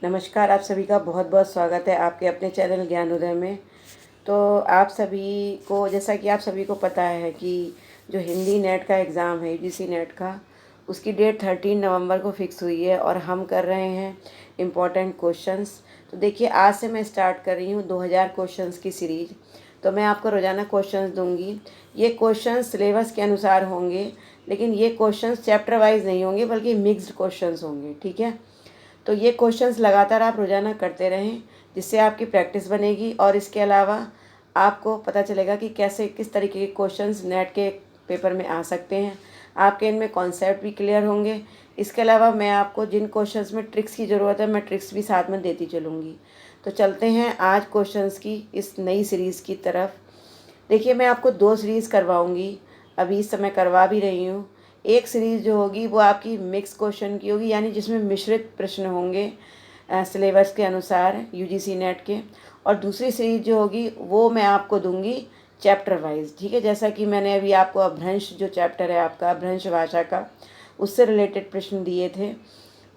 नमस्कार, आप सभी का बहुत बहुत स्वागत है आपके अपने चैनल ज्ञान उदय में। तो आप सभी को, जैसा कि आप सभी को पता है कि जो हिंदी नेट का एग्ज़ाम है, यूजीसी नेट का, उसकी डेट 13 नवंबर को फ़िक्स हुई है और हम कर रहे हैं इम्पॉर्टेंट क्वेश्चंस। तो देखिए, आज से मैं स्टार्ट कर रही हूँ 2000 क्वेश्चंस की सीरीज़। तो मैं आपको रोज़ाना क्वेश्चंस दूंगी। ये क्वेश्चंस सिलेबस के अनुसार होंगे, लेकिन ये क्वेश्चंस चैप्टर वाइज नहीं होंगे बल्कि मिक्स्ड क्वेश्चंस होंगे। ठीक है, तो ये क्वेश्चंस लगातार आप रोज़ाना करते रहें, जिससे आपकी प्रैक्टिस बनेगी और इसके अलावा आपको पता चलेगा कि कैसे किस तरीके के क्वेश्चंस नेट के पेपर में आ सकते हैं। आपके इनमें कॉन्सेप्ट भी क्लियर होंगे। इसके अलावा मैं आपको जिन क्वेश्चंस में ट्रिक्स की ज़रूरत है, मैं ट्रिक्स भी साथ में देती चलूँगी। तो चलते हैं आज क्वेश्चंस की इस नई सीरीज़ की तरफ। देखिए, मैं आपको 2 सीरीज़ करवाऊँगी, अभी इस समय करवा भी रही हूँ। एक सीरीज़ जो होगी वो आपकी मिक्स क्वेश्चन की होगी, यानी जिसमें मिश्रित प्रश्न होंगे सिलेबस के अनुसार यूजीसी नेट के। और दूसरी सीरीज़ जो होगी वो मैं आपको दूंगी चैप्टर वाइज। ठीक है, जैसा कि मैंने अभी आपको अपभ्रंश जो चैप्टर है आपका अपभ्रंश भाषा का, उससे रिलेटेड प्रश्न दिए थे।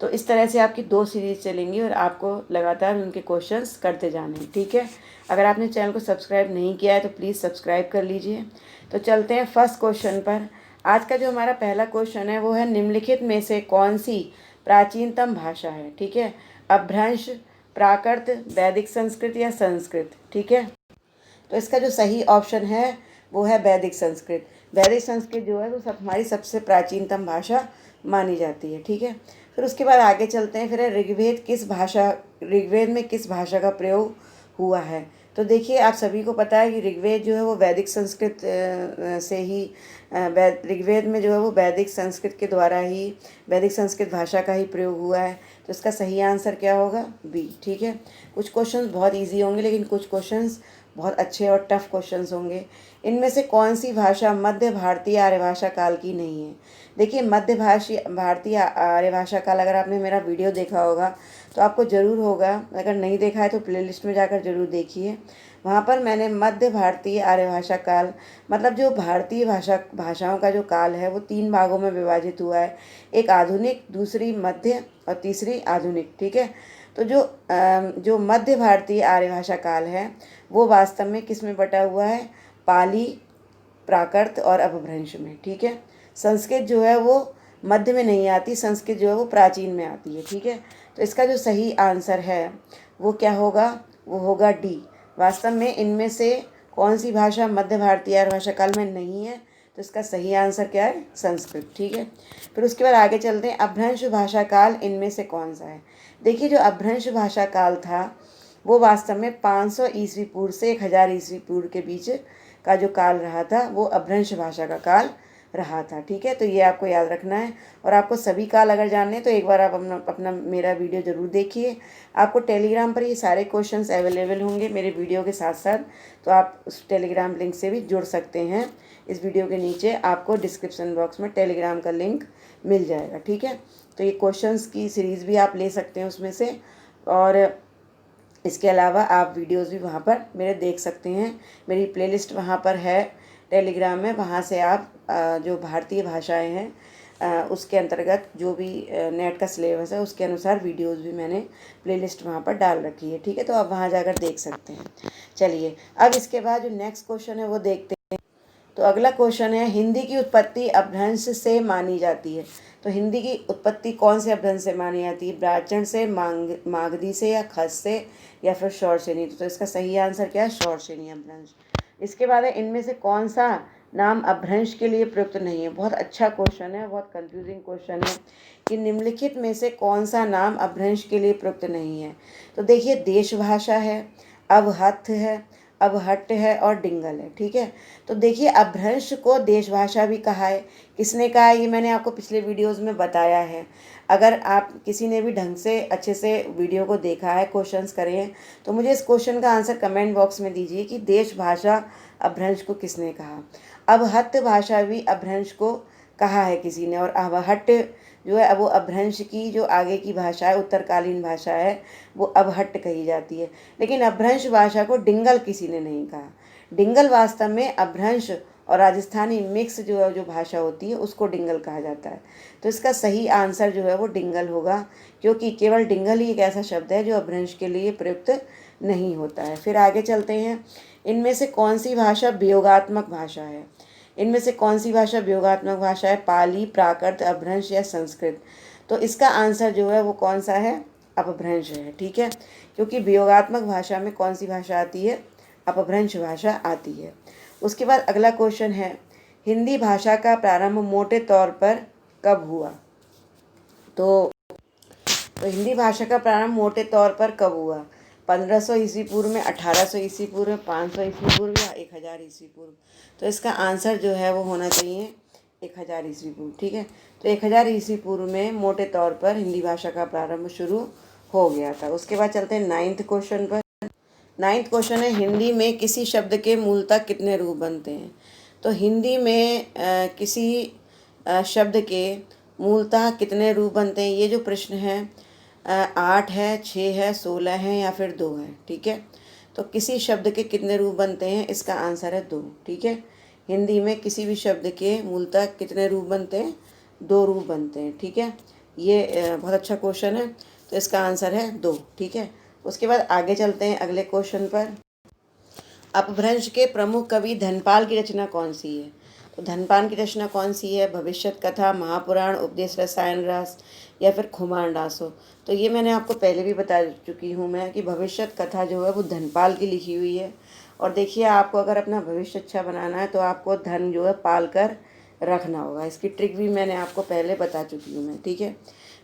तो इस तरह से आपकी 2 सीरीज़ चलेंगी और आपको लगातार उनके क्वेश्चंस करते जाने हैं। ठीक है, अगर आपने चैनल को सब्सक्राइब नहीं किया है तो प्लीज़ सब्सक्राइब कर लीजिए। तो चलते हैं फर्स्ट क्वेश्चन पर। आज का जो हमारा पहला क्वेश्चन है वो है, निम्नलिखित में से कौन सी प्राचीनतम भाषा है। ठीक है, अपभ्रंश, प्राकृत, वैदिक संस्कृत या संस्कृत। ठीक है, तो इसका जो सही ऑप्शन है वो है वैदिक संस्कृत। वैदिक संस्कृत जो है वो हमारी सबसे प्राचीनतम भाषा मानी जाती है। ठीक है, फिर उसके बाद आगे चलते हैं। फिर है ऋग्वेद में किस भाषा का प्रयोग हुआ है। तो देखिए, आप सभी को पता है कि ऋग्वेद जो है वो वैदिक संस्कृत से ही ऋग्वेद में जो है वो वैदिक संस्कृत के द्वारा ही वैदिक संस्कृत भाषा का ही प्रयोग हुआ है। तो इसका सही आंसर क्या होगा? बी। ठीक है, कुछ क्वेश्चंस बहुत इजी होंगे लेकिन कुछ क्वेश्चंस बहुत अच्छे और टफ क्वेश्चंस होंगे। इनमें से कौन सी भाषा मध्य भारतीय आर्यभाषा काल की नहीं है। देखिए, भारतीय आर्यभाषा काल, अगर आपने मेरा वीडियो देखा होगा तो आपको ज़रूर होगा, अगर नहीं देखा है तो प्लेलिस्ट में जाकर ज़रूर देखिए। वहाँ पर मैंने मध्य भारतीय आर्यभाषा काल, मतलब जो भारतीय भाषाओं का जो काल है वो 3 भागों में विभाजित हुआ है। एक आधुनिक, दूसरी मध्य और तीसरी आधुनिक। ठीक है, तो जो मध्य भारतीय आर्यभाषा काल है वो वास्तव में किस में बटा हुआ है? पाली, प्राकृत और अपभ्रंश में। ठीक है, संस्कृत जो है वो मध्य में नहीं आती, संस्कृत जो है वो प्राचीन में आती है। ठीक है, तो इसका जो सही आंसर है वो क्या होगा? वो होगा डी। वास्तव में इनमें से कौन सी भाषा मध्य भारतीय आर्यभाषा काल में नहीं है? तो इसका सही आंसर क्या है? संस्कृत। ठीक है, फिर उसके बाद आगे चलते हैं। अपभ्रंश भाषा काल इनमें से कौन सा है? देखिए, जो अपभ्रंश भाषा काल था वो वास्तव में 500 ईस्वी पूर्व से 1000 ईस्वी पूर्व के बीच का जो काल रहा था वो अपभ्रंश भाषा का काल रहा था। ठीक है, तो ये आपको याद रखना है। और आपको सभी काल अगर जानने हैं तो एक बार आप अपना मेरा वीडियो ज़रूर देखिए। आपको टेलीग्राम पर ये सारे क्वेश्चंस अवेलेबल होंगे मेरे वीडियो के साथ साथ, तो आप उस टेलीग्राम लिंक से भी जुड़ सकते हैं। इस वीडियो के नीचे आपको डिस्क्रिप्शन बॉक्स में टेलीग्राम का लिंक मिल जाएगा। ठीक है, तो ये क्वेश्चंस की सीरीज़ भी आप ले सकते हैं उसमें से, और इसके अलावा आप वीडियोस भी वहाँ पर मेरे देख सकते हैं। मेरी प्लेलिस्ट वहाँ पर है टेलीग्राम में, वहाँ से आप जो भारतीय भाषाएं हैं उसके अंतर्गत जो भी नेट का सिलेबस है उसके अनुसार वीडियोस भी मैंने प्लेलिस्ट वहाँ पर डाल रखी है। ठीक है, तो आप वहाँ जाकर देख सकते हैं। चलिए, अब इसके बाद जो नेक्स्ट क्वेश्चन है वो देखते हैं। तो अगला क्वेश्चन है, हिंदी की उत्पत्ति अपभ्रंश से मानी जाती है। तो हिंदी की उत्पत्ति कौन से अपभ्रंश से मानी जाती है? ब्राह्मण से, मागधी से या खस से या फिर शौरसेनी। तो इसका सही आंसर क्या है? शौरसेनी अपभ्रंश। इसके बाद है, इनमें से कौन सा नाम अपभ्रंश के लिए प्रयुक्त नहीं है। बहुत अच्छा क्वेश्चन है, बहुत कंफ्यूजिंग क्वेश्चन है कि निम्नलिखित में से कौन सा नाम अपभ्रंश के लिए प्रयुक्त नहीं है। तो देखिए, देश भाषा है, अवहथ है, अवहट्ट है और डिंगल है। ठीक है, तो देखिए, अपभ्रंश को देश भाषा भी कहा है। किसने कहा है? ये मैंने आपको पिछले वीडियोस में बताया है। अगर आप किसी ने भी ढंग से अच्छे से वीडियो को देखा है, क्वेश्चंस करे हैं, तो मुझे इस क्वेश्चन का आंसर कमेंट बॉक्स में दीजिए कि देश भाषा अपभ्रंश को किसने कहा। अवहट्ट भाषा भी अपभ्रंश को कहा है किसी ने, और अवहट्ट जो है वो अपभ्रंश की जो आगे की भाषा है, उत्तरकालीन भाषा है, वो अवहट्ट कही जाती है। लेकिन अपभ्रंश भाषा को डिंगल किसी ने नहीं कहा। डिंगल वास्तव में अपभ्रंश और राजस्थानी मिक्स जो है जो भाषा होती है उसको डिंगल कहा जाता है। तो इसका सही आंसर जो है वो डिंगल होगा, क्योंकि केवल डिंगल ही एक ऐसा शब्द है जो अपभ्रंश के लिए प्रयुक्त नहीं होता है। फिर आगे चलते हैं, इनमें से कौन सी भाषा वियोगात्मक भाषा है? इनमें से कौन सी भाषा वियोगात्मक भाषा है? पाली, प्राकृत, अपभ्रंश या संस्कृत? तो इसका आंसर जो है वो कौन सा है? अपभ्रंश है। ठीक है, क्योंकि वियोगात्मक भाषा में कौन सी भाषा आती है? अपभ्रंश भाषा आती है। उसके बाद अगला क्वेश्चन है, हिंदी भाषा का प्रारंभ मोटे तौर पर कब हुआ? तो हिंदी भाषा का प्रारंभ मोटे तौर पर कब हुआ? 1500 ईस्वी पूर्व में, 1800 ईस्वी पूर्व में, 500 ईस्वी पूर्व या 1000 ईस्वी पूर्व? तो इसका आंसर जो है वो होना चाहिए 1000 ईस्वी पूर्व। ठीक है, तो 1000 ईस्वी पूर्व में मोटे तौर पर हिंदी भाषा का प्रारंभ शुरू हो गया था। उसके बाद चलते हैं 9th क्वेश्चन पर। 9th क्वेश्चन है, हिंदी में किसी शब्द के मूलतः कितने रूप बनते हैं? तो हिंदी में किसी शब्द के मूलतः कितने रूप बनते हैं? ये जो प्रश्न है 8 है, 6 है, 16 है या फिर 2 है। ठीक है, तो किसी शब्द के कितने रूप बनते हैं? इसका आंसर है 2। ठीक है, हिंदी में किसी भी शब्द के मूलतः कितने रूप बनते हैं? 2 रूप बनते हैं। ठीक है, ये बहुत अच्छा क्वेश्चन है, तो इसका आंसर है 2। ठीक है, उसके बाद आगे चलते हैं अगले क्वेश्चन पर। अपभ्रंश के प्रमुख कवि धनपाल की रचना कौन सी है? तो धनपाल की रचना कौन सी है? भविष्यत कथा, महापुराण, उपदेश रसायन रास या फिर खुमान डांसो? तो ये मैंने आपको पहले भी बता चुकी हूँ मैं कि भविष्यत कथा जो है वो धनपाल की लिखी हुई है। और देखिए, आपको अगर अपना भविष्य अच्छा बनाना है तो आपको धन जो है पाल कर रखना होगा। इसकी ट्रिक भी मैंने आपको पहले बता चुकी हूँ मैं। ठीक है,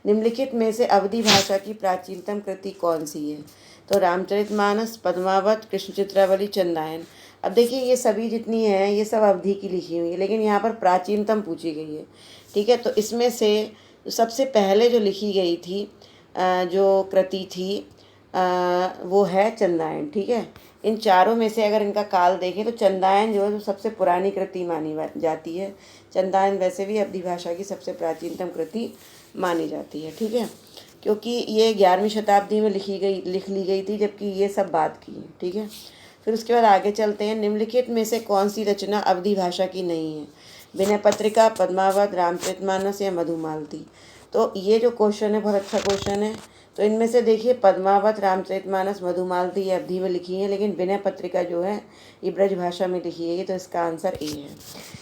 निम्नलिखित में से अवधी भाषा की प्राचीनतम कृति कौन सी है? तो रामचरितमानस, पद्मावत, कृष्ण चित्रावली, चंदायन। अब देखिए, ये सभी जितनी हैं ये सब अवधि की लिखी हुई है, लेकिन यहाँ पर प्राचीनतम पूछी गई है। ठीक है, तो इसमें से सबसे पहले जो लिखी गई थी जो कृति थी वो है चंदायन। ठीक है, इन चारों में से अगर इनका काल देखें तो चंदायन जो है जो सबसे पुरानी कृति मानी जाती है। चंदायन वैसे भी अवधी भाषा की सबसे प्राचीनतम कृति मानी जाती है। ठीक है, क्योंकि ये 11वीं शताब्दी में लिख ली गई थी, जबकि ये सब बाद की है। ठीक है, फिर उसके बाद आगे चलते हैं, निम्नलिखित में से कौन सी रचना अवधी भाषा की नहीं है? विनय पत्रिका, पद्मावत, रामचरितमानस या मधुमालती? तो ये जो क्वेश्चन है बहुत अच्छा क्वेश्चन है। तो इनमें से देखिए, पद्मावत, रामचरितमानस, मधुमालती ये अवधि में लिखी है, लेकिन विनय पत्रिका जो है ये ब्रज भाषा में लिखी है। तो इसका आंसर ए है।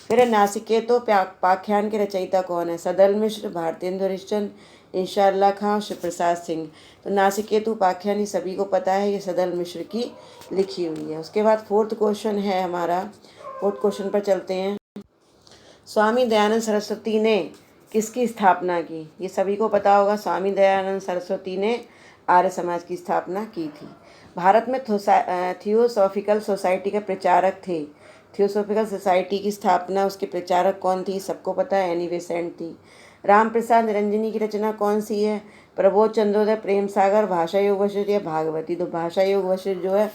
फिर नासिकेतो पाख्यान के रचयिता कौन है? सदल मिश्र, भारतेंदु हरिश्चंद्र, इंशाअल्लाह खां, शिव प्रसाद सिंह? तो नासिकेतु उपाख्यान ही सभी को पता है, ये सदल मिश्र की लिखी हुई है। उसके बाद 4th क्वेश्चन है हमारा। 4th क्वेश्चन पर चलते हैं, स्वामी दयानंद सरस्वती ने किसकी स्थापना की? ये सभी को पता होगा, स्वामी दयानंद सरस्वती ने आर्य समाज की स्थापना की थी। भारत में थियोसॉफिकल सोसाइटी के प्रचारक थे। थियोसॉफिकल सोसाइटी की स्थापना, उसके प्रचारक कौन थी? सबको पता है, एनी बेसेंट थी। राम प्रसाद निरंजनी की रचना कौन सी है? प्रबोध चंद्रोदय, प्रेम सागर, भाषा योग वशिष्ठ या भागवती? तो भाषा योग वशिष्ठ जो है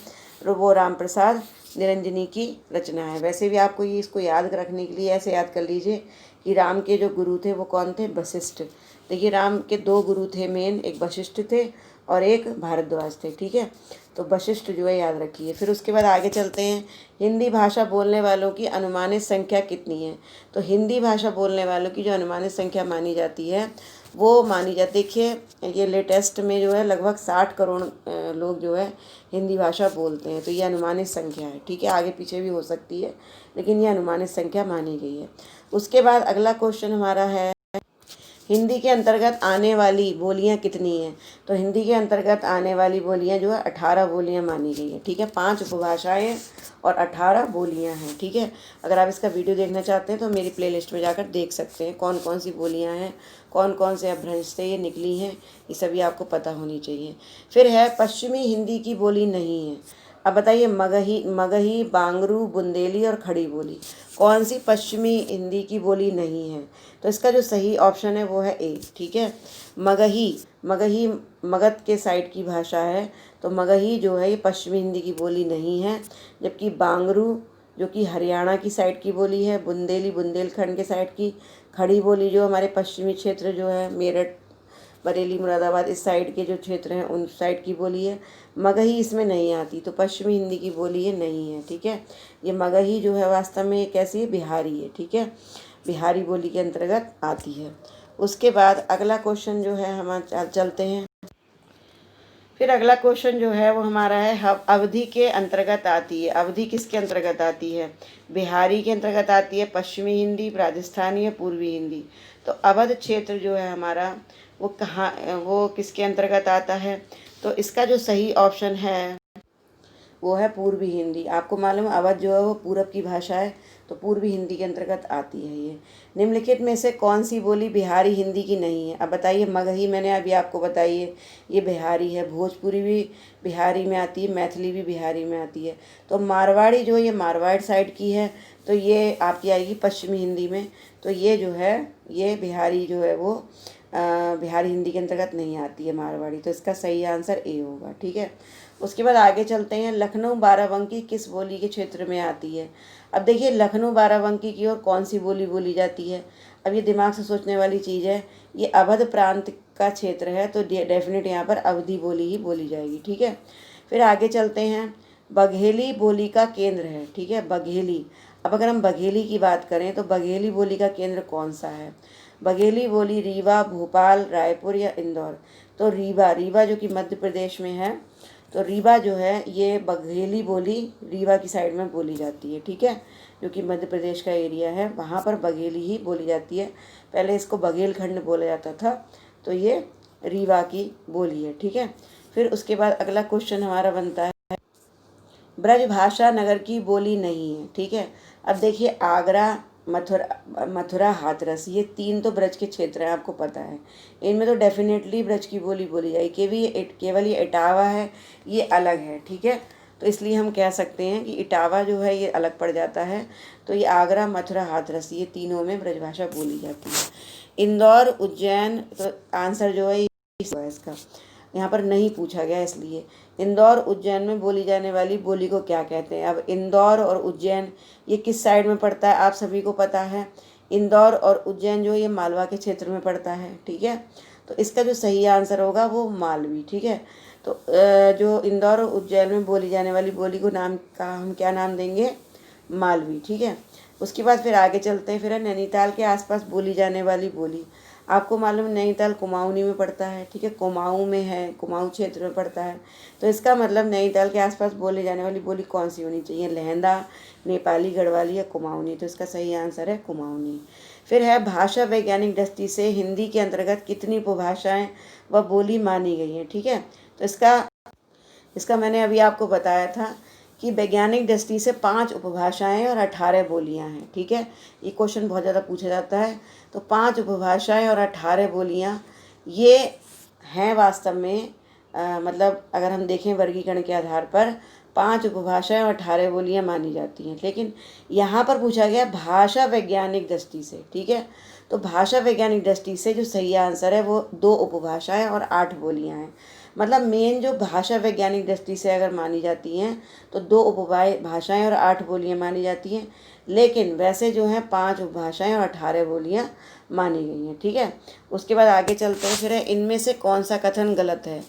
वो राम प्रसाद निरंजनी की रचना है। वैसे भी आपको ये इसको याद रखने के लिए ऐसे याद कर लीजिए कि राम के जो गुरु थे वो कौन थे? वशिष्ठ। देखिए, राम के 2 गुरु थे मेन, एक वशिष्ठ थे और एक भारद्वाज थे। ठीक है, तो वशिष्ठ जो है याद रखिए। फिर उसके बाद आगे चलते हैं, हिंदी भाषा बोलने वालों की अनुमानित संख्या कितनी है? तो हिंदी भाषा बोलने वालों की जो अनुमानित संख्या मानी जाती है वो मानी जाती, देखिए ये लेटेस्ट में जो है लगभग 60 करोड़ लोग जो है हिंदी भाषा बोलते हैं। तो ये अनुमानित संख्या है। ठीक है, आगे पीछे भी हो सकती है, लेकिन ये अनुमानित संख्या मानी गई है। उसके बाद अगला क्वेश्चन हमारा है, हिंदी के अंतर्गत आने वाली बोलियां कितनी हैं? तो हिंदी के अंतर्गत आने वाली बोलियां जो है 18 बोलियां मानी गई हैं। ठीक है, 5 उपभाषाएं और 18 बोलियां हैं। ठीक है, अगर आप इसका वीडियो देखना चाहते हैं तो मेरी प्लेलिस्ट में जाकर देख सकते हैं कौन कौन सी बोलियां हैं, कौन कौन से अपभ्रंश से ये निकली हैं, ये सभी आपको पता होनी चाहिए। फिर है पश्चिमी हिंदी की बोली नहीं है। अब बताइए, मगही, बांगरू, बुंदेली और खड़ी बोली, कौन सी पश्चिमी हिंदी की बोली नहीं है? तो इसका जो सही ऑप्शन है वो है ए। ठीक है, मगही मगध के साइड की भाषा है, तो मगही जो है ये पश्चिमी हिंदी की बोली नहीं है। जबकि बांगरू जो कि हरियाणा की साइड की बोली है, बुंदेली बुंदेलखंड के साइड की, खड़ी बोली जो हमारे पश्चिमी क्षेत्र जो है मेरठ बरेली मुरादाबाद इस साइड के जो क्षेत्र हैं उन साइड की बोली है। मगही इसमें नहीं आती, तो पश्चिमी हिंदी की बोली ये नहीं है, ठीक है। ये मगही जो है वास्तव में कैसी है, बिहारी है, ठीक है, बिहारी बोली के अंतर्गत आती है। उसके बाद अगला क्वेश्चन जो है हम चलते हैं। फिर अगला क्वेश्चन जो है वो हमारा है अवधि के अंतर्गत आती है। अवधि किसके अंतर्गत आती है, बिहारी के अंतर्गत आती है, पश्चिमी हिंदी, राजस्थानी या पूर्वी हिंदी। तो अवध क्षेत्र जो है हमारा वो कहाँ, वो किसके अंतर्गत आता है, तो इसका जो सही ऑप्शन है वो है पूर्वी हिंदी। आपको मालूम है अवध जो है वो पूरब की भाषा है, तो पूर्वी हिंदी के अंतर्गत आती है ये। निम्नलिखित में से कौन सी बोली बिहारी हिंदी की नहीं है। अब बताइए, मगही मैंने अभी आपको बताई है, ये बिहारी है, भोजपुरी भी बिहारी में आती है, मैथिली भी बिहारी में आती है। तो मारवाड़ी जो ये मारवाड़ साइड की है, तो ये आपकी आएगी पश्चिमी हिंदी में। तो ये जो है ये बिहारी जो है वो बिहारी हिंदी के अंतर्गत नहीं आती है मारवाड़ी। तो इसका सही आंसर ए होगा, ठीक है। उसके बाद आगे चलते हैं। लखनऊ बाराबंकी किस बोली के क्षेत्र में आती है। अब देखिए, लखनऊ बाराबंकी की ओर कौन सी बोली बोली जाती है। अब ये दिमाग से सोचने वाली चीज़ है। ये अवध प्रांत का क्षेत्र है, तो डेफिनेट यहाँ पर अवधी बोली ही बोली जाएगी, ठीक है। फिर आगे चलते हैं। बघेली बोली का केंद्र है, ठीक है, बघेली। अब अगर हम बघेली की बात करें तो बघेली बोली का केंद्र कौन सा है। बघेली बोली रीवा, भोपाल, रायपुर या इंदौर। तो रीवा जो कि मध्य प्रदेश में है, तो रीवा जो है ये बघेली बोली रीवा की साइड में बोली जाती है, ठीक है, जो कि मध्य प्रदेश का एरिया है, वहाँ पर बघेली ही बोली जाती है। पहले इसको बघेलखंड बोला जाता था, तो ये रीवा की बोली है, ठीक है। फिर उसके बाद अगला क्वेश्चन हमारा बनता है, ब्रजभाषा नगर की बोली नहीं है, ठीक है। अब देखिए, आगरा, मथुरा, हाथरस, ये 3 तो ब्रज के क्षेत्र हैं, आपको पता है। इनमें तो डेफिनेटली ब्रज की बोली बोली जाएगी। केवल ये इटावा है, ये अलग है, ठीक है। तो इसलिए हम कह सकते हैं कि इटावा जो है ये अलग पड़ जाता है। तो ये आगरा, मथुरा, हाथरस, ये तीनों में ब्रजभाषा बोली जाती है। इंदौर, उज्जैन, तो आंसर जो है इसका यहाँ पर नहीं पूछा गया, इसलिए इंदौर उज्जैन में बोली जाने वाली बोली को क्या कहते हैं। अब इंदौर और उज्जैन ये किस साइड में पड़ता है, आप सभी को पता है। इंदौर और उज्जैन जो ये मालवा के क्षेत्र में पड़ता है, ठीक है। तो इसका जो सही आंसर होगा वो मालवी, ठीक है। तो जो इंदौर और उज्जैन में बोली जाने वाली बोली को नाम का हम क्या नाम देंगे, मालवी, ठीक है। उसके बाद फिर आगे चलते हैं। फिर नैनीताल के आसपास बोली जाने वाली बोली, आपको मालूम नैनीताल कुमाऊनी में पड़ता है, ठीक है, कुमाऊँ में है, कुमाऊँ क्षेत्र में पड़ता है। तो इसका मतलब नैनीताल के आसपास बोले जाने वाली बोली कौन सी होनी चाहिए, लहंदा, नेपाली, गढ़वाली या कुमाऊनी। तो इसका सही आंसर है कुमाऊनी। फिर है भाषा वैज्ञानिक दृष्टि से हिंदी के अंतर्गत कितनी उपभाषाएं व बोली मानी गई हैं, ठीक है। तो इसका मैंने अभी आपको बताया था कि वैज्ञानिक दृष्टि से 5 उपभाषाएं और 18 बोलियां हैं, ठीक है। ये क्वेश्चन बहुत ज़्यादा पूछा जाता है। तो 5 उपभाषाएं और 18 बोलियां ये हैं वास्तव में, मतलब अगर हम देखें वर्गीकरण के आधार पर 5 उपभाषाएं और 18 बोलियां मानी जाती हैं। लेकिन यहाँ पर पूछा गया भाषा वैज्ञानिक दृष्टि से, ठीक है। तो भाषा वैज्ञानिक दृष्टि से जो सही आंसर है वो 2 उपभाषाएं और 8 बोलियां हैं। मतलब मेन जो भाषा वैज्ञानिक दृष्टि से अगर मानी जाती हैं तो 2 उपभाषाएं और 8 बोलियां मानी जाती हैं। लेकिन वैसे जो हैं 5 उपभाषाएं और 18 बोलियां मानी गई हैं, ठीक है। उसके बाद आगे चलते हैं। फिर इनमें से कौन सा कथन गलत है,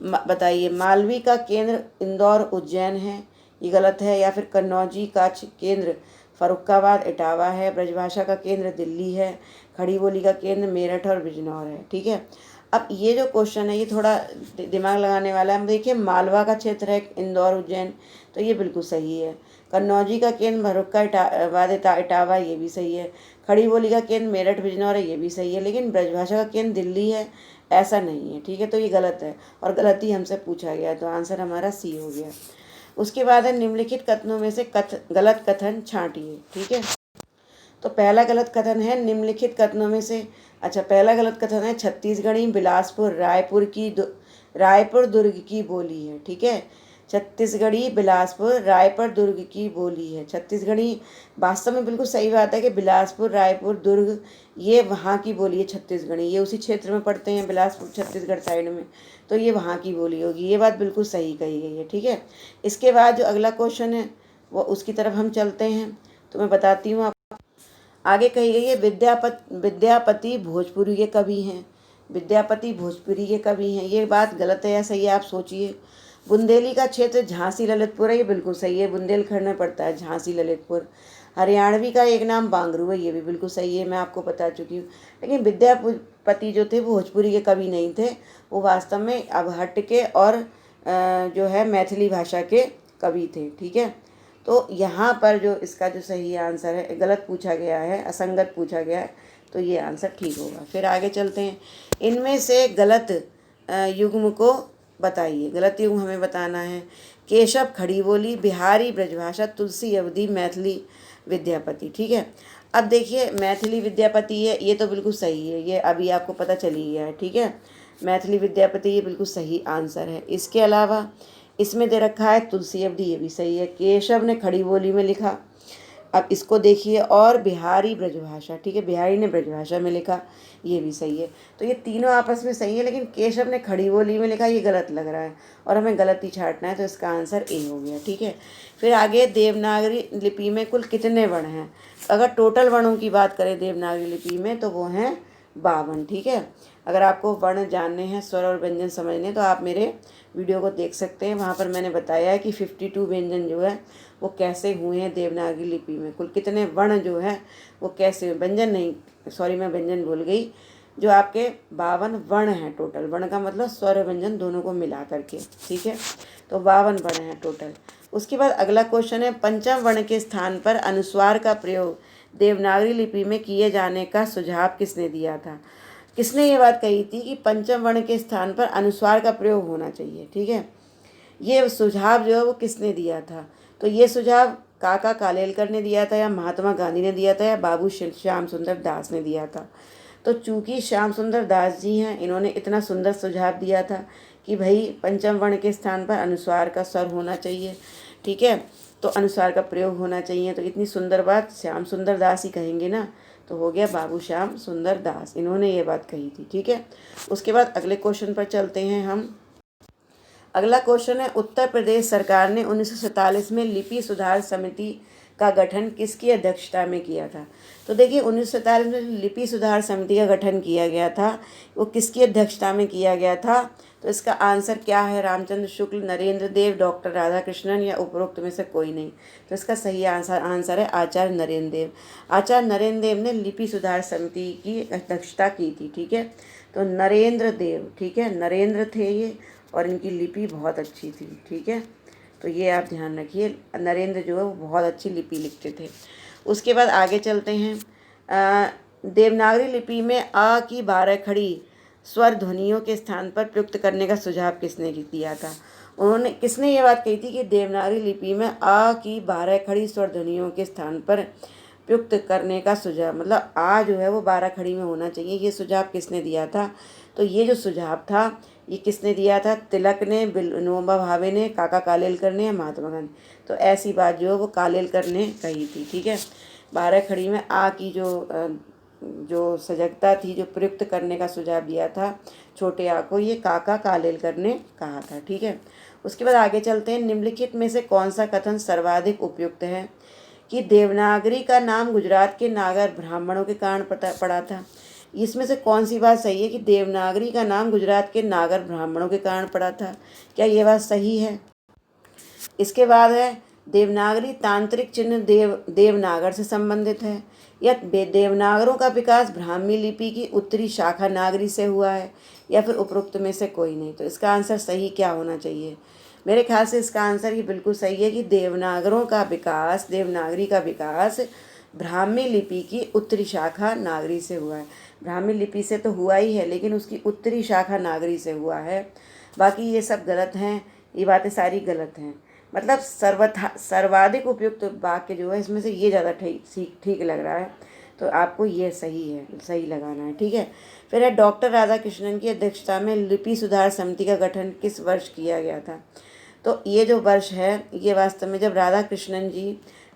बताइए। मालवी का केंद्र इंदौर उज्जैन है, ये गलत है। या फिर कन्नौजी का केंद्र फर्रुखाबाद इटावा है, ब्रजभाषा का केंद्र दिल्ली है, खड़ी बोली का केंद्र मेरठ और बिजनौर है, ठीक है। अब ये जो क्वेश्चन है ये थोड़ा दिमाग लगाने वाला है। हम देखिए, मालवा का क्षेत्र है इंदौर उज्जैन, तो ये बिल्कुल सही है। कन्नौजी का केंद्र फर्रुखाबाद इटावा, ये भी सही है। खड़ी बोली का केंद्र मेरठ बिजनौर है, ये भी सही है। लेकिन ब्रजभाषा का केंद्र दिल्ली है, ऐसा नहीं है, ठीक है। तो ये गलत है और गलत ही हमसे पूछा गया, तो आंसर हमारा सी हो गया। उसके बाद है निम्नलिखित कथनों में से गलत कथन छांटिए, ठीक है। तो पहला गलत कथन है निम्नलिखित कथनों में से, अच्छा, पहला गलत कथन है छत्तीसगढ़ी बिलासपुर रायपुर दुर्ग की बोली है, ठीक है। छत्तीसगढ़ी बिलासपुर रायपुर दुर्ग की बोली है। छत्तीसगढ़ी वास्तव में बिल्कुल सही बात है कि बिलासपुर, रायपुर, दुर्ग ये वहाँ की बोली है। छत्तीसगढ़ी ये उसी क्षेत्र में पड़ते हैं, बिलासपुर छत्तीसगढ़ साइड में, तो ये वहाँ की बोली होगी। ये बात बिल्कुल सही कही गई है, ठीक है। इसके बाद जो अगला क्वेश्चन है वो उसकी तरफ हम चलते हैं, तो मैं बताती हूँ। आगे कही गई है विद्यापति भोजपुरी के कवि हैं, विद्यापति भोजपुरी के कवि हैं। ये बात गलत है या सही है आप सोचिए। बुंदेली का क्षेत्र झांसी ललितपुर है, ये बिल्कुल सही है, बुंदेलखंड में पड़ता है झांसी ललितपुर। हरियाणवी का एक नाम बांगरू है, ये भी बिल्कुल सही है, मैं आपको बता चुकी हूँ। लेकिन विद्यापति जो थे वो भोजपुरी के कवि नहीं थे, वो वास्तव में अबहट्ट के और जो है मैथिली भाषा के कवि थे। ठीक है, तो यहाँ पर जो इसका जो सही आंसर है, गलत पूछा गया है, असंगत पूछा गया है, तो ये आंसर ठीक होगा। फिर आगे चलते हैं। इनमें से गलत युग्म को बताइए। गलत युग्म हमें बताना है। केशव खड़ी बोली, बिहारी ब्रजभाषा, तुलसी अवधी, मैथिली विद्यापति। ठीक है, अब देखिए मैथिली विद्यापति है, ये तो बिल्कुल सही है, ये अभी आपको पता चल ही गया है। ठीक है, मैथिली विद्यापति ये बिल्कुल सही आंसर है। इसके अलावा इसमें दे रखा है तुलसी अवधी, ये भी सही है। केशव ने खड़ी बोली में लिखा, अब इसको देखिए, और बिहारी ब्रजभाषा, ठीक है, बिहारी ने ब्रजभाषा में लिखा, ये भी सही है। तो ये तीनों आपस में सही है, लेकिन केशव ने खड़ी बोली में लिखा, ये गलत लग रहा है और हमें गलत ही छांटना है, तो इसका आंसर ए हो गया। ठीक है, फिर आगे देवनागरी लिपि में कुल कितने वर्ण हैं? अगर टोटल वर्णों की बात करें देवनागरी लिपि में तो वो हैं 52। ठीक है, अगर आपको वर्ण जानने हैं, स्वर और व्यंजन समझने, तो आप मेरे वीडियो को देख सकते हैं। वहाँ पर मैंने बताया है कि 52 व्यंजन जो है वो कैसे हुए हैं देवनागरी लिपि में, कुल कितने वर्ण जो है वो कैसे, व्यंजन नहीं, सॉरी मैं व्यंजन भूल गई, जो आपके 52 वर्ण हैं टोटल। वर्ण का मतलब स्वर और व्यंजन दोनों को मिला करके। ठीक है, तो 52 वर्ण हैं टोटल। उसके बाद अगला क्वेश्चन है, पंचम वर्ण के स्थान पर अनुस्वार का प्रयोग देवनागरी लिपि में किए जाने का सुझाव किसने दिया था? किसने ये बात कही थी कि पंचम वर्ण के स्थान पर अनुस्वार का प्रयोग होना चाहिए? ठीक है, ये सुझाव जो है वो किसने दिया था? तो ये सुझाव काका कालेलकर ने दिया था, या महात्मा गांधी ने दिया था, या बाबू श्याम सुंदर दास ने दिया था? तो चूंकि श्याम सुंदर दास जी हैं, इन्होंने इतना सुंदर सुझाव दिया था कि भाई पंचम वर्ण के स्थान पर अनुस्वार का स्वर होना चाहिए। ठीक है, तो अनुस्वार का प्रयोग होना चाहिए, तो इतनी सुंदर बात श्याम सुंदर दास ही कहेंगे ना, तो हो गया बाबू श्याम सुंदर दास, इन्होंने ये बात कही थी। ठीक है, उसके बाद अगले क्वेश्चन पर चलते हैं हम। अगला क्वेश्चन है, उत्तर प्रदेश सरकार ने 1947 में लिपि सुधार समिति का गठन किसकी अध्यक्षता में किया था? तो देखिए 1947 में लिपि सुधार समिति का गठन किया गया था, वो किसकी अध्यक्षता में किया गया था? तो इसका आंसर क्या है? रामचंद्र शुक्ल, नरेंद्र देव, डॉक्टर राधाकृष्णन, या उपरोक्त में से कोई नहीं? तो इसका सही आंसर है आचार्य नरेंद्र देव। आचार्य नरेंद्र देव ने लिपि सुधार समिति की अध्यक्षता की थी। ठीक है, तो नरेंद्र देव, ठीक है, नरेंद्र थे ये, और इनकी लिपि बहुत अच्छी थी। ठीक है, तो ये आप ध्यान रखिए, नरेंद्र जो है वो बहुत अच्छी लिपि लिखते थे। उसके बाद आगे चलते हैं। देवनागरी लिपि में अ की 12 खड़ी स्वर ध्वनियों के स्थान पर प्रयुक्त करने का सुझाव किसने दिया था? उन्होंने, किसने ये बात कही थी कि देवनागरी लिपि में अ की 12 खड़ी स्वर ध्वनियों के स्थान पर प्रयुक्त करने का सुझाव, मतलब आ जो है वो 12 खड़ी में होना चाहिए, ये सुझाव किसने दिया था? तो ये जो सुझाव था ये किसने दिया था? तिलक ने, विनोबा भावे ने, काका कालेलकर ने, या महात्मा गांधी? तो ऐसी बात जो है वो कालेलकर ने कही थी। ठीक है, 12 खड़ी में आ की जो सजगता थी, जो प्रयुक्त करने का सुझाव दिया था छोटे आ को, ये काका कालेलकर ने कहा था। ठीक है, उसके बाद आगे चलते हैं। निम्नलिखित में से कौन सा कथन सर्वाधिक उपयुक्त है कि देवनागरी का नाम गुजरात के नागर ब्राह्मणों के कारण पड़ा था? इसमें से कौन सी बात सही है कि देवनागरी का नाम गुजरात के नागर ब्राह्मणों के कारण पड़ा था? क्या ये बात सही है? इसके बाद है, देवनागरी तांत्रिक चिन्ह देवनागर से संबंधित है, या देवनागरों का विकास ब्राह्मी लिपि की उत्तरी शाखा नागरी से हुआ है, या फिर उपरोक्त में से कोई नहीं? तो इसका आंसर सही क्या होना चाहिए? मेरे ख्याल से इसका आंसर ये बिल्कुल सही है कि देवनागरों का विकास, देवनागरी का विकास ब्राह्मी लिपि की उत्तरी शाखा नागरी से हुआ है। ब्राह्मी लिपि से तो हुआ ही है, लेकिन उसकी उत्तरी शाखा नागरी से हुआ है। बाकी ये सब गलत हैं, ये बातें सारी गलत हैं। मतलब सर्वाधिक उपयुक्त वाक्य जो है इसमें से ये ज़्यादा ठीक लग रहा है, तो आपको ये सही है, सही लगाना है। ठीक है, फिर है, डॉक्टर राधाकृष्णन की अध्यक्षता में लिपि सुधार समिति का गठन किस वर्ष किया गया था? तो ये जो वर्ष है ये वास्तव में जब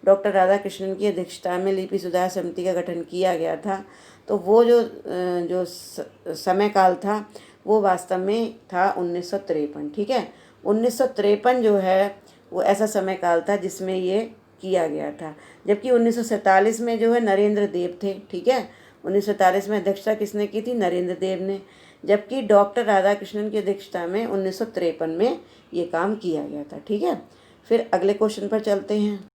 डॉक्टर राधाकृष्णन की अध्यक्षता में लिपि सुधार समिति का गठन किया गया था, तो वो जो समय काल था वो वास्तव में था 1953। ठीक है, 1953 जो है वो ऐसा समय काल था जिसमें ये किया गया था। जबकि 1947 में जो है नरेंद्र देव थे। ठीक है, 1947 में अध्यक्षता किसने की थी? नरेंद्र देव ने। जबकि डॉक्टर राधाकृष्णन की अध्यक्षता में 1953 में ये काम किया गया था। ठीक है, फिर अगले क्वेश्चन पर चलते हैं।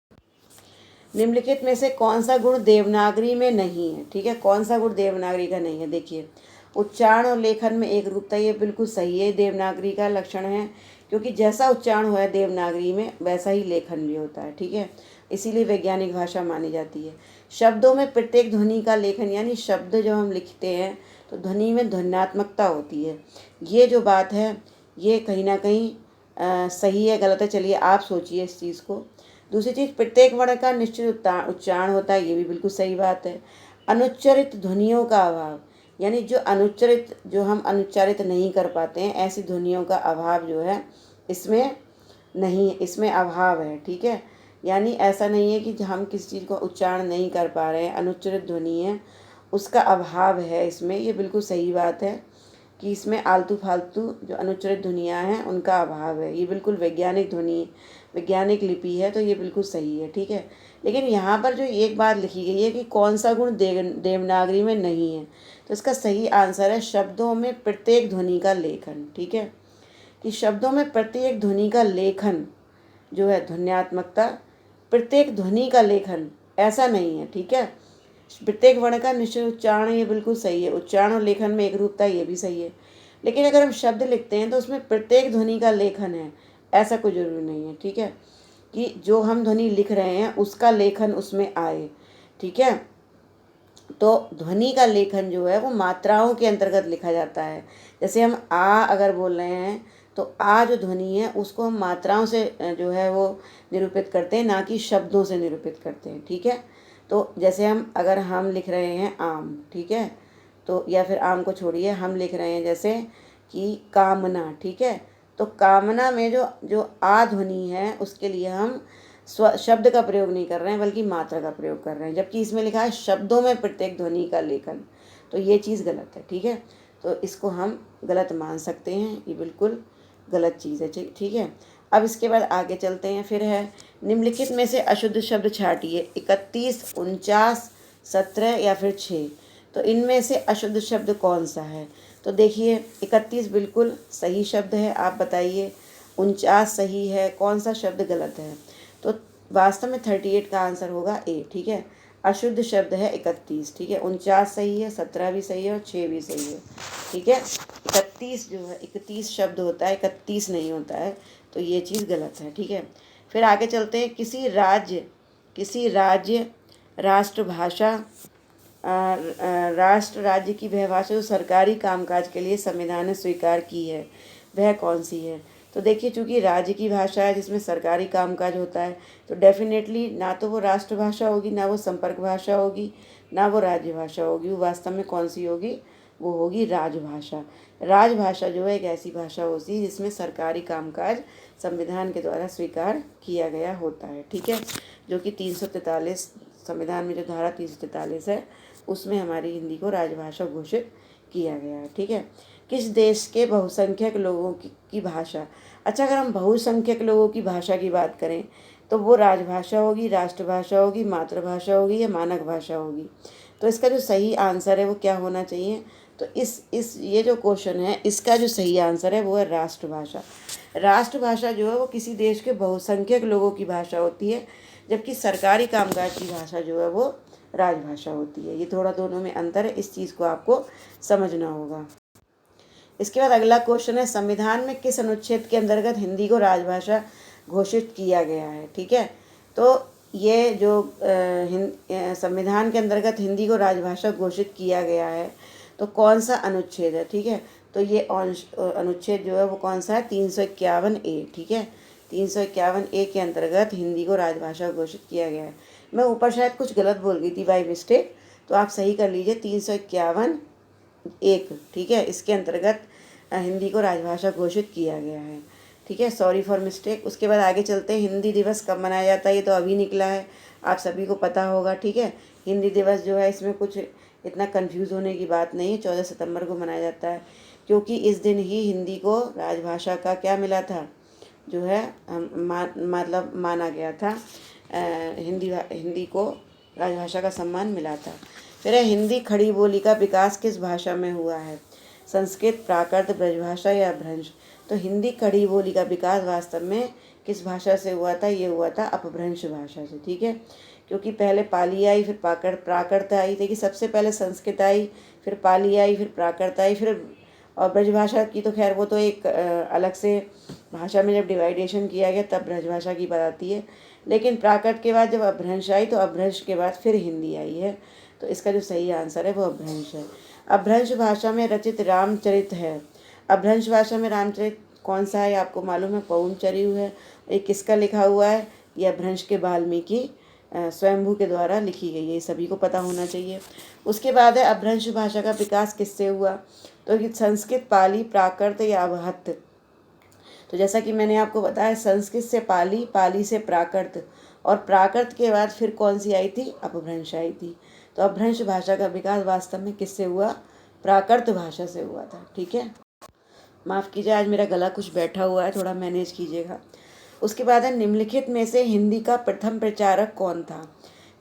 निम्नलिखित में से कौन सा गुण देवनागरी में नहीं है? ठीक है, कौन सा गुण देवनागरी का नहीं है? देखिए, उच्चारण और लेखन में एक रूपता, ये बिल्कुल सही है, देवनागरी का लक्षण है, क्योंकि जैसा उच्चारण हुआ है देवनागरी में वैसा ही लेखन भी होता है। ठीक है, इसीलिए वैज्ञानिक भाषा मानी जाती है। शब्दों में प्रत्येक ध्वनि का लेखन, यानी शब्द जब हम लिखते हैं तो ध्वनि में ध्वन्यात्मकता होती है। ये जो बात है ये कहीं ना कहीं सही है गलत है, चलिए आप सोचिए इस चीज़ को। दूसरी चीज़, प्रत्येक वर्ण का निश्चित उच्चारण होता है, ये भी बिल्कुल सही बात है। अनुच्चरित ध्वनियों का अभाव, यानी जो हम अनुच्चारित नहीं कर पाते हैं, ऐसी ध्वनियों का अभाव जो है इसमें नहीं, इसमें अभाव है। ठीक है, यानी ऐसा नहीं है कि हम किसी चीज़ को उच्चारण नहीं कर पा रहे हैं, अनुच्चरित ध्वनि है उसका अभाव है इसमें, ये बिल्कुल सही बात है कि इसमें आलतू फालतू जो अनुच्चरित ध्वनियाँ हैं उनका अभाव है। ये बिल्कुल वैज्ञानिक ध्वनि, वैज्ञानिक लिपि है, तो ये बिल्कुल सही है। ठीक है, लेकिन यहाँ पर जो एक बात लिखी गई है कि कौन सा गुण देवनागरी में नहीं है, तो इसका सही आंसर है शब्दों में प्रत्येक ध्वनि का लेखन। ठीक है, कि शब्दों में प्रत्येक ध्वनि का लेखन जो है ध्वन्यात्मकता, प्रत्येक ध्वनि का लेखन ऐसा नहीं है। ठीक है, प्रत्येक वर्ण का निश्चित उच्चारण, ये बिल्कुल सही है, उच्चारण और लेखन में एक रूपता, ये भी सही है। लेकिन अगर हम शब्द लिखते हैं तो उसमें प्रत्येक ध्वनि का लेखन है, ऐसा कोई जरूरी नहीं है। ठीक है, कि जो हम ध्वनि लिख रहे हैं उसका लेखन उसमें आए। ठीक है, तो ध्वनि का लेखन जो है वो मात्राओं के अंतर्गत लिखा जाता है। जैसे हम आ अगर बोल रहे हैं तो आ जो ध्वनि है उसको हम मात्राओं से जो है वो निरूपित करते हैं, ना कि शब्दों से निरूपित करते हैं। ठीक है, तो जैसे हम लिख रहे हैं आम, ठीक है, तो या फिर आम को छोड़िए, हम लिख रहे हैं जैसे कि कामना। ठीक है, तो कामना में जो जो आ ध्वनि है उसके लिए हम शब्द का प्रयोग नहीं कर रहे हैं बल्कि मात्रा का प्रयोग कर रहे हैं, जबकि इसमें लिखा है शब्दों में प्रत्येक ध्वनि का लेखन, तो ये चीज़ गलत है। ठीक है, तो इसको हम गलत मान सकते हैं, ये बिल्कुल गलत चीज़ है। ठीक है, अब इसके बाद आगे चलते हैं। फिर है, निम्नलिखित में से अशुद्ध शब्द छाटिए, 31, 49, 17 या फिर 6। तो इनमें से अशुद्ध शब्द कौन सा है? तो देखिए, 31 बिल्कुल सही शब्द है, आप बताइए। 49 सही है, कौन सा शब्द गलत है? तो वास्तव में 38 का आंसर होगा ए। ठीक है, अशुद्ध शब्द है 31। ठीक है, 49 सही है, 17 भी सही है और 6 भी सही है। ठीक है, 31 जो है 31 शब्द होता है, 31 नहीं होता है, तो ये चीज़ गलत है। ठीक है, फिर आगे चलते हैं। किसी राज्य राष्ट्रभाषा राष्ट्र राज्य की वह भाषा जो सरकारी कामकाज के लिए संविधान ने स्वीकार की है, वह कौन सी है? तो देखिए, चूँकि राज्य की भाषा है जिसमें सरकारी कामकाज होता है, तो डेफिनेटली ना तो वो राष्ट्रभाषा होगी, ना वो संपर्क भाषा होगी, ना वो राज्य भाषा होगी। वो वास्तव में कौन सी होगी? वो होगी राजभाषा। राजभाषा जो है एक ऐसी भाषा होती है जिसमें सरकारी कामकाज संविधान के द्वारा स्वीकार किया गया होता है। ठीक है, जो कि 343 संविधान में जो धारा 343 है उसमें हमारी हिंदी को राजभाषा घोषित किया गया है। ठीक है, किस देश के बहुसंख्यक लोगों की भाषा? अच्छा, अगर हम बहुसंख्यक लोगों की भाषा की बात करें तो वो राजभाषा होगी, राष्ट्रभाषा होगी, मातृभाषा होगी या मानक भाषा होगी? तो इसका जो सही आंसर है वो क्या होना चाहिए? तो ये जो क्वेश्चन है इसका जो सही आंसर है वो है राष्ट्रभाषा। राष्ट्रभाषा जो है वो किसी देश के बहुसंख्यक लोगों की भाषा होती है, जबकि सरकारी कामकाज की भाषा जो है वो राजभाषा होती है। ये थोड़ा दोनों में अंतर है, इस चीज़ को आपको समझना होगा। इसके बाद अगला क्वेश्चन है, संविधान में किस अनुच्छेद के अंतर्गत हिंदी को राजभाषा घोषित किया गया है? ठीक है, तो ये जो संविधान के अंतर्गत हिंदी को राजभाषा घोषित किया गया है तो कौन सा अनुच्छेद है? ठीक है, तो ये अनुच्छेद जो है वो कौन सा है? 351A। ठीक है, 351A के अंतर्गत हिंदी को राजभाषा घोषित किया गया है। मैं ऊपर शायद कुछ गलत बोल गई थी बाय मिस्टेक, तो आप सही कर लीजिए, 351(1). ठीक है, इसके अंतर्गत हिंदी को राजभाषा घोषित किया गया है। ठीक है, सॉरी फॉर मिस्टेक। उसके बाद आगे चलते हैं। हिंदी दिवस कब मनाया जाता है? ये तो अभी निकला है, आप सभी को पता होगा। ठीक है, हिंदी दिवस जो है इसमें कुछ इतना कंफ्यूज होने की बात नहीं है, 14 सितंबर को मनाया जाता है, क्योंकि इस दिन ही हिंदी को राजभाषा का क्या मिला था, जो है मतलब माना गया था, हिंदी को राजभाषा का सम्मान मिला था। फिर है, हिंदी खड़ी बोली का विकास किस भाषा में हुआ है? संस्कृत, प्राकृत, ब्रजभाषा या अपभ्रंश। तो हिंदी खड़ी बोली का विकास वास्तव में किस भाषा से हुआ था? ये हुआ था अपभ्रंश भाषा से। ठीक है, क्योंकि पहले पाली आई, फिर प्राकृत आई। देखिए, सबसे पहले संस्कृत आई, फिर पाली आई, फिर प्राकृत आई, फिर और ब्रजभाषा की तो खैर वो तो एक अलग से भाषा में जब डिवाइडेशन किया गया तब ब्रजभाषा की बात आती है। लेकिन प्राकृत के बाद जब अपभ्रंश आई तो अपभ्रंश के बाद फिर हिंदी आई है। तो इसका जो सही आंसर है वो अपभ्रंश है। अपभ्रंश भाषा में रचित रामचरित है। अपभ्रंश भाषा में रामचरित कौन सा है आपको मालूम है? पौंचर्यु है। ये किसका लिखा हुआ है? ये अपभ्रंश के वाल्मीकि स्वयंभू के द्वारा लिखी गई है। ये सभी को पता होना चाहिए। उसके बाद है अपभ्रंश भाषा का विकास किससे हुआ? तो ये संस्कृत, पाली, प्राकृत या अवहत्त। तो जैसा कि मैंने आपको बताया, संस्कृत से पाली, पाली से प्राकृत, और प्राकृत के बाद फिर कौन सी आई थी? अपभ्रंश आई थी। तो अपभ्रंश भाषा का विकास वास्तव में किससे हुआ? प्राकृत भाषा से हुआ था। ठीक है, माफ़ कीजिए, आज मेरा गला कुछ बैठा हुआ है, थोड़ा मैनेज कीजिएगा। उसके बाद है निम्नलिखित में से हिंदी का प्रथम प्रचारक कौन था?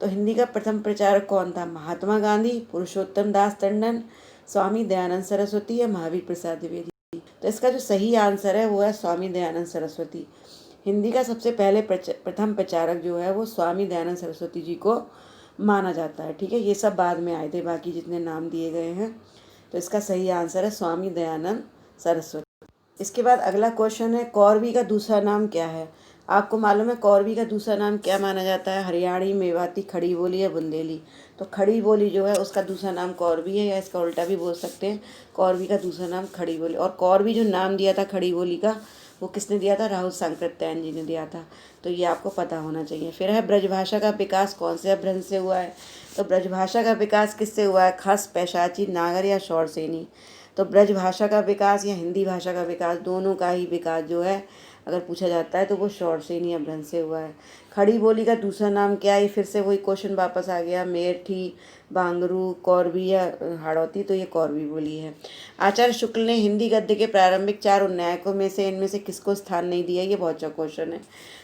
तो हिंदी का प्रथम प्रचारक कौन था? महात्मा गांधी, पुरुषोत्तम दास टंडन, स्वामी दयानंद सरस्वती या महावीर प्रसाद द्विवेदी। तो इसका जो सही आंसर है वो है स्वामी दयानंद सरस्वती। हिंदी का सबसे पहले प्रथम प्रचारक जो है वो स्वामी दयानंद सरस्वती जी को माना जाता है। ठीक है, ये सब बाद में आए थे, बाकी जितने नाम दिए गए हैं। तो इसका सही आंसर है स्वामी दयानंद सरस्वती। इसके बाद अगला क्वेश्चन है, कौरवी का दूसरा नाम क्या है? आपको मालूम है कौरवी का दूसरा नाम क्या माना जाता है? हरियाणी, मेवाती, खड़ी बोली या बुंदेली। तो खड़ी बोली जो है उसका दूसरा नाम कौरवी है, या इसका उल्टा भी बोल सकते हैं, कौरवी का दूसरा नाम खड़ी बोली। और कौरवी जो नाम दिया था खड़ी बोली का, वो किसने दिया था? राहुल सांकृत्यायन जी ने दिया था। तो ये आपको पता होना चाहिए। फिर है ब्रजभाषा का विकास कौन से अपभ्रंश से हुआ है? तो ब्रजभाषा का विकास किससे हुआ है? खस, पैशाची, नागर या शौरसेनी। तो ब्रजभाषा का विकास या हिंदी भाषा का विकास, दोनों का ही विकास जो है अगर पूछा जाता है तो वो शौरसेनी अपभ्रंश से हुआ है। खड़ी बोली का दूसरा नाम क्या है? फिर से वही क्वेश्चन वापस आ गया, मेरठी, बांगरू, कौरवी या हाड़ौती। तो ये कौरवी बोली है। आचार्य शुक्ल ने हिंदी गद्य के प्रारंभिक 4 उन्नायकों में से इनमें से किसको स्थान नहीं दिया? ये बहुत अच्छा क्वेश्चन है।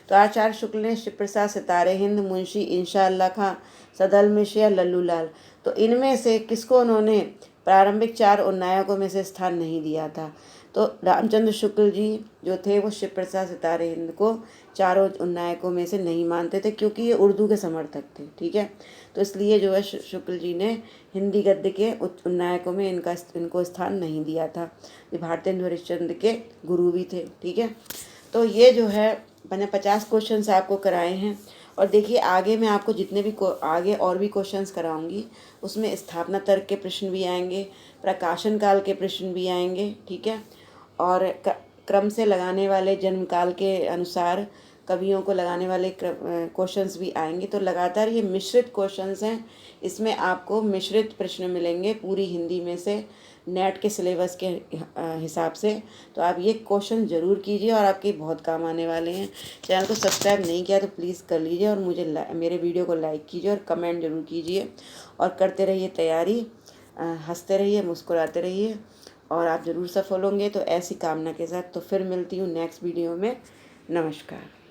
तो आचार्य शुक्ल ने शिव प्रसाद, सितारे हिंद, मुंशी इंशा अल्लाह खां, सदल मिश्र या लल्लू लाल। तो इनमें से किसको उन्होंने प्रारंभिक 4 उन्नायकों में से स्थान नहीं दिया था? तो रामचंद्र शुक्ल जी जो थे वो शिव प्रसाद, सितारे हिंद को चारों उन्नायकों में से नहीं मानते थे, क्योंकि ये उर्दू के समर्थक थे। ठीक है, तो इसलिए जो है शुक्ल जी ने हिंदी गद्य के उन्नायकों में इनको स्थान नहीं दिया था। ये भारतेंदु हरिश्चंद्र के गुरु भी थे। ठीक है, तो ये जो है मैंने 50 क्वेश्चन आपको कराए हैं। और देखिए आगे मैं आपको जितने भी आगे और भी क्वेश्चंस कराऊंगी उसमें स्थापना तर्क के प्रश्न भी आएंगे, प्रकाशन काल के प्रश्न भी आएंगे। ठीक है, और क्रम से लगाने वाले जन्म काल के अनुसार कवियों को लगाने वाले क्वेश्चंस भी आएंगे। तो लगातार ये मिश्रित क्वेश्चंस हैं, इसमें आपको मिश्रित प्रश्न मिलेंगे पूरी हिंदी में से, नेट के सिलेबस के हिसाब से। तो आप ये क्वेश्चन ज़रूर कीजिए और आपके बहुत काम आने वाले हैं। चैनल को सब्सक्राइब नहीं किया तो प्लीज़ कर लीजिए, और मुझे मेरे वीडियो को लाइक कीजिए और कमेंट ज़रूर कीजिए, और करते रहिए तैयारी, हंसते रहिए, मुस्कुराते रहिए, और आप ज़रूर सफल होंगे। तो ऐसी कामना के साथ तो फिर मिलती हूँ नेक्स्ट वीडियो में। नमस्कार।